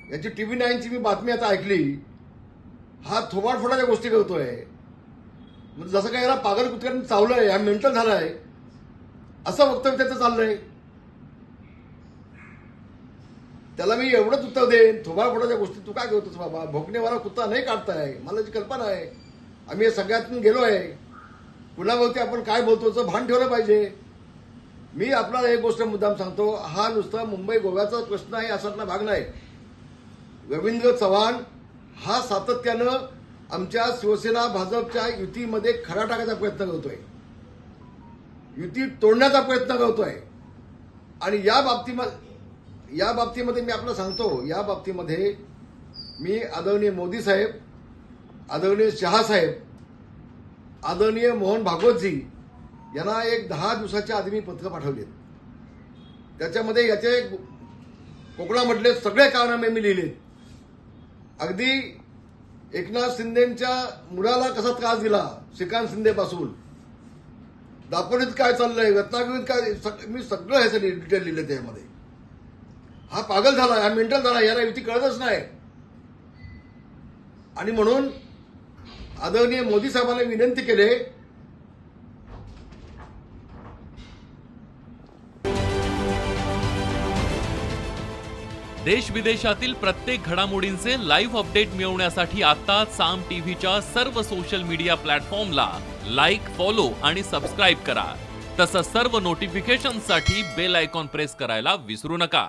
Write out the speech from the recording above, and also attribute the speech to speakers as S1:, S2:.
S1: याची TV9ची मी बातमी आता ऐकली, हा थोबाडफोडाच्या गोष्टी करतोय. म्हणजे जसं काय याला पागल कुत्र्याने चावलंय, हा मेंटल झालाय असं वक्तव्य त्याचं चाललंय. त्याला मी एवढंच उत्तर देईन, थोबाडफोडाच्या गोष्टी तू काय करतोस बाबा? भोकणेवाला कुत्ता नाही काढताय, मला जी कल्पना आहे. आम्ही या सगळ्यातून गेलोय. कुणावरती आपण काय बोलतो भान ठेवलं पाहिजे. मी आपल्याला एक गोष्ट मुद्दाम सांगतो, हा नुसता मुंबई गोव्याचा प्रश्न आहे असातला भाग नाही. रवींद्र चव्हाण हा सातत्यानं आमच्या शिवसेना भाजपच्या युतीमध्ये खरा टाकायचा प्रयत्न करतोय, युती तोडण्याचा प्रयत्न करतोय. आणि या बाबतीमध्ये मी आपल्याला सांगतो, या बाबतीमध्ये मी आदरणीय मोदी साहेब, आदरणीय शहा साहेब, आदरणीय मोहन भागवतजी यांना एक 10 दिवसाच्या आधी मी पत्र पाठवलेत. त्याच्यामध्ये याचे कोकणामधले सगळे कारनामे मी लिहिलेत. अगदी एकनाथ शिंदेच्या मुलाला कसा त्रास दिला श्रीकांत शिंदे पासून, दापोलीत काय चाललंय, रत्नागिरीत काय, मी सगळं ह्याचं डिटेल लिहिलं त्यामध्ये. हा पागल झाला, हा मेंटल झाला, याला युती कळतच नाही. आणि म्हणून आदरणीय मोदी साहेबांना विनंती केले,
S2: देश विदेशातील प्रत्येक घडामोडींचे लाईव्ह अपडेट मिळवण्यासाठी आता साम टीव्हीच्या सर्व सोशल मीडिया प्लॅटफॉर्मला लाईक, फॉलो आणि सबस्क्राईब करा. तसंच सर्व नोटिफिकेशनसाठी बेल आयकॉन प्रेस करायला विसरू नका.